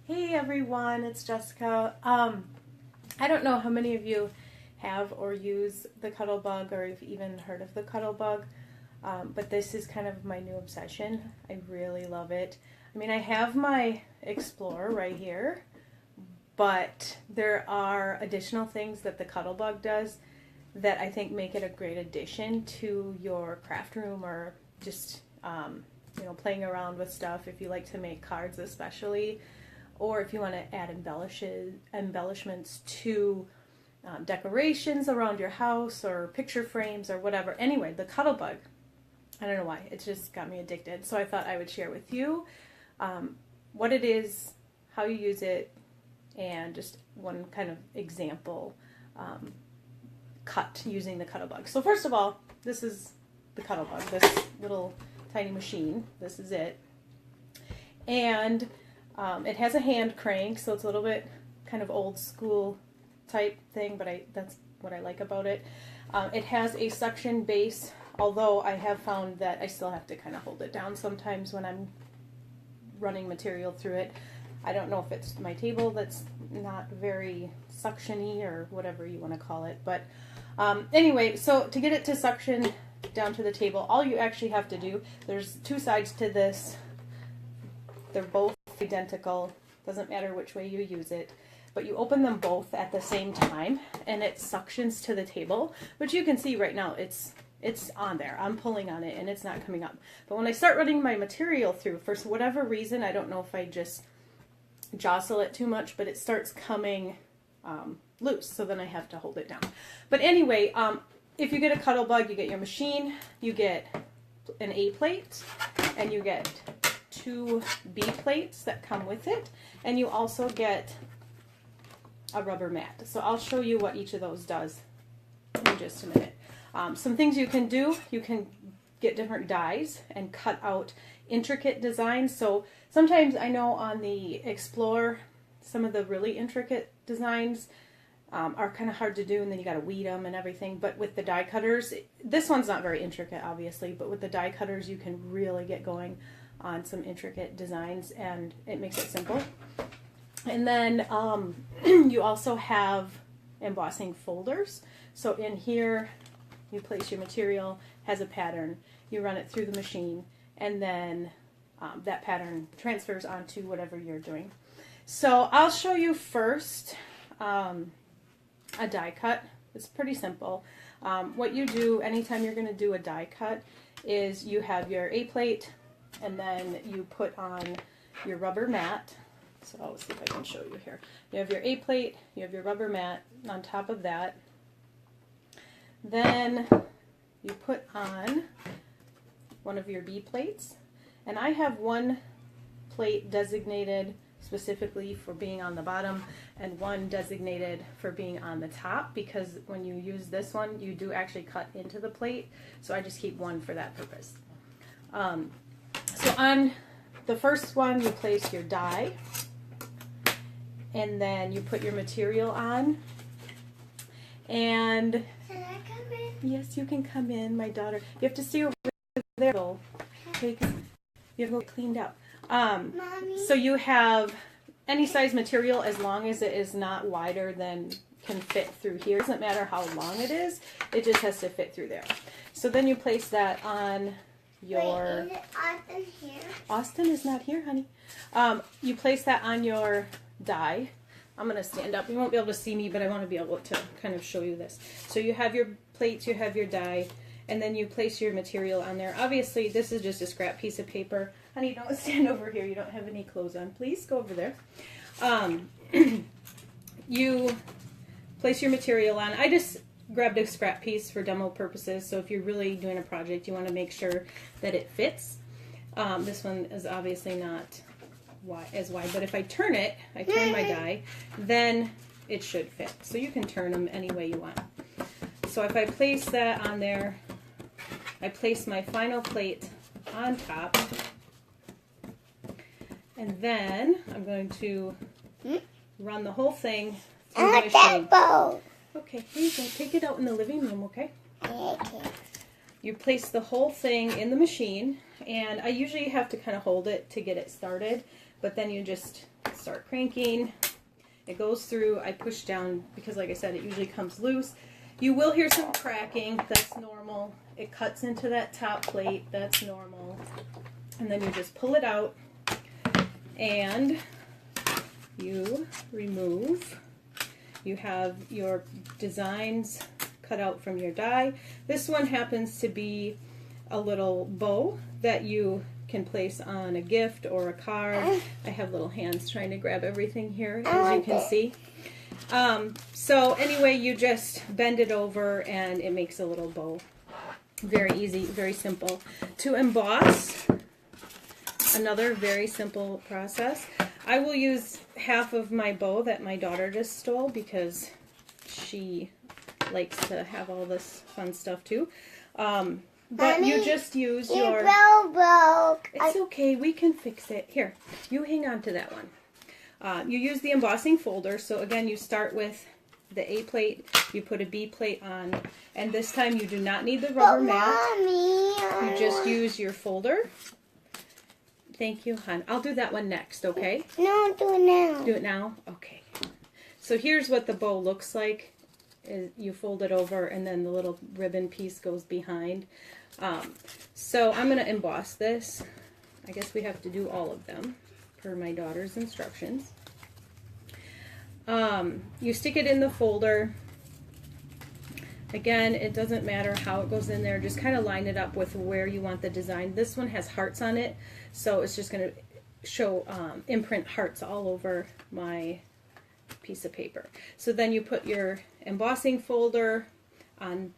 Hey everyone, it's Jessica. I don't know how many of you have or use the Cuttlebug or have even heard of the Cuttlebug, but this is kind of my new obsession. I really love it. I mean, I have my Explorer right here, but there are additional things that the Cuttlebug does that I think make it a great addition to your craft room or just, you know, playing around with stuff if you like to make cards especially. Or if you want to add embellishments to decorations around your house or picture frames or whatever. Anyway, the Cuttlebug, I don't know why, it just got me addicted. So I thought I would share with you what it is, how you use it, and just one kind of example cut using the Cuttlebug. So first of all, this is the Cuttlebug, this little tiny machine. This is it. And it has a hand crank, so it's a little bit kind of old school type thing, but that's what I like about it. It has a suction base, although I have found that I still have to kind of hold it down sometimes when I'm running material through it. I don't know if it's my table that's not very suction-y or whatever you want to call it, but anyway, so to get it to suction down to the table, all you actually have to do, there's two sides to this. They're both identical, doesn't matter which way you use it, but you open them both at the same time and it suctions to the table, which you can see right now it's on there. I'm pulling on it and it's not coming up. But when I start running my material through, for whatever reason, I don't know if I just jostle it too much, but it starts coming loose, so then I have to hold it down. But anyway, if you get a Cuttlebug, you get your machine, you get an A plate, and you get 2 B plates that come with it, and you also get a rubber mat. So I'll show you what each of those does in just a minute. Some things you can do, you can get different dies and cut out intricate designs. So sometimes I know on the Explorer, some of the really intricate designs are kind of hard to do, and then you got to weed them and everything. But with the die cutters, this one's not very intricate obviously, but with the die cutters you can really get going on some intricate designs, and it makes it simple. And then you also have embossing folders. So in here you place your material, has a pattern, you run it through the machine, and then that pattern transfers onto whatever you're doing. So I'll show you first a die cut. It's pretty simple. What you do anytime you're going to do a die cut is you have your A plate, and then you put on your rubber mat. So I'll see if I can show you here. You have your A plate, you have your rubber mat on top of that. Then you put on one of your B plates, and I have one plate designated specifically for being on the bottom and one designated for being on the top, because when you use this one you do actually cut into the plate, so I just keep one for that purpose. So on the first one you place your die, and then you put your material on, and can I come in? Yes, you can come in, my daughter. You have to stay over there, okay, 'cause you have to get cleaned up. Mommy? So you have any size material as long as it is not wider than can fit through here. It doesn't matter how long it is, it just has to fit through there. So then you place that on your... Wait, is Austin here? Austin is not here, honey. You place that on your die. I'm going to stand up. You won't be able to see me, but I want to be able to kind of show you this. So you have your plates, you have your die, and then you place your material on there. Obviously, this is just a scrap piece of paper. Honey, don't stand over here. You don't have any clothes on. Please go over there. You place your material on. I just grabbed a scrap piece for demo purposes, so if you're really doing a project, you want to make sure that it fits. This one is obviously not as wide, but if I turn it, I turn my die, then it should fit. So you can turn them any way you want. So if I place that on there, I place my final plate on top, and then I'm going to run the whole thing through the machine. Okay, here you go. Take it out in the living room, okay? Okay. You place the whole thing in the machine, and I usually have to kind of hold it to get it started, but then you just start cranking. It goes through, I push down because like I said, it usually comes loose. You will hear some cracking, that's normal. It cuts into that top plate, that's normal. And then you just pull it out and you remove. You have your designs cut out from your die. This one happens to be a little bow that you can place on a gift or a card. I have little hands trying to grab everything here, as you can see. So anyway, you just bend it over and it makes a little bow. Very easy, very simple. To emboss, another very simple process. I will use half of my bow that my daughter just stole because she likes to have all this fun stuff too. But Mommy, you just use your bow broke. It's okay, we can fix it. Here, you hang on to that one. You use the embossing folder. So again, you start with the A plate, you put a B plate on, and this time you do not need the rubber mat. Mommy, you just use your folder. Thank you, hon. I'll do that one next, okay? No, do it now. Do it now? Okay. So here's what the bow looks like. You fold it over and then the little ribbon piece goes behind. So I'm going to emboss this. I guess we have to do all of them per my daughter's instructions. You stick it in the folder. Again, it doesn't matter how it goes in there. Just kind of line it up with where you want the design. This one has hearts on it, so it's just going to show imprint hearts all over my piece of paper. So then you put your embossing folder on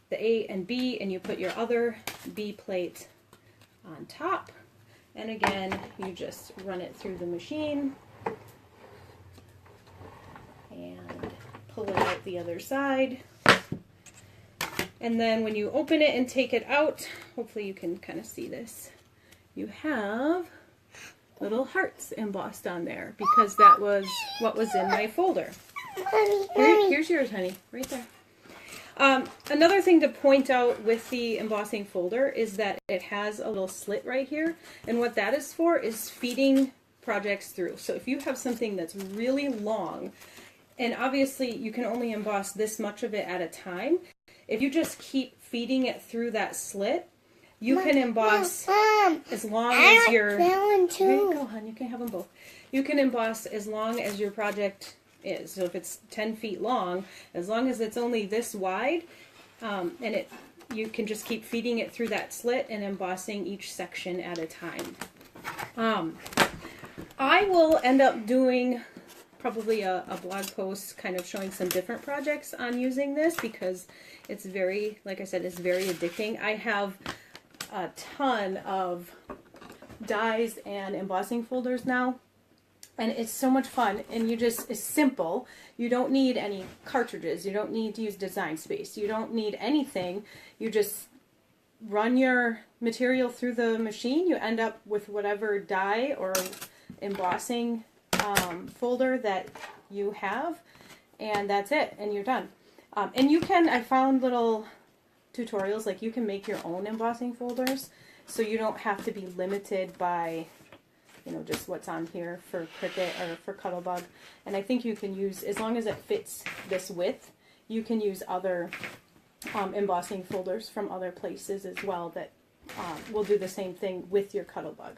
the A and B, and you put your other B plate on top. And again, you just run it through the machine and pull it out the other side. And then when you open it and take it out, hopefully you can kind of see this, you have little hearts embossed on there because that was what was in my folder. Here's yours, honey, right there. Another thing to point out with the embossing folder is that it has a little slit right here, and what that is for is feeding projects through. So if you have something that's really long, and obviously you can only emboss this much of it at a time, if you just keep feeding it through that slit, you can emboss as long as your... There you go, hon. You can have them both. You can emboss as long as your project is. So if it's 10 feet long, as long as it's only this wide, and you can just keep feeding it through that slit and embossing each section at a time. I will end up doing probably a blog post kind of showing some different projects on using this because it's very, like I said, it's very addicting. I have a ton of dies and embossing folders now, and it's so much fun, and it's simple. You don't need any cartridges, you don't need to use design space, you don't need anything. You just run your material through the machine, you end up with whatever die or embossing folder that you have, and that's it, and you're done. And you can, I found little tutorials, like you can make your own embossing folders, so you don't have to be limited by, you know, just what's on here for Cricut or for Cuttlebug. And I think you can use, as long as it fits this width, you can use other embossing folders from other places as well that will do the same thing with your Cuttlebug.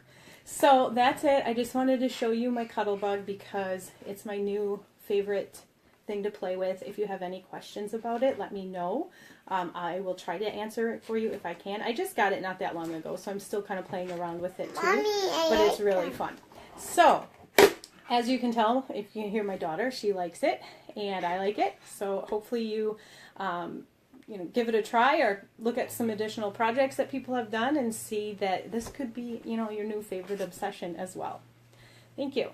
So that's it. I just wanted to show you my Cuttlebug because it's my new favorite thing to play with. If you have any questions about it, let me know. I will try to answer it for you if I can. I just got it not that long ago, so I'm still kind of playing around with it too. Mommy, but it's really fun. So, as you can tell, if you hear my daughter, she likes it, and I like it. So hopefully you, you know, give it a try or look at some additional projects that people have done and see that this could be, you know, your new favorite obsession as well. Thank you.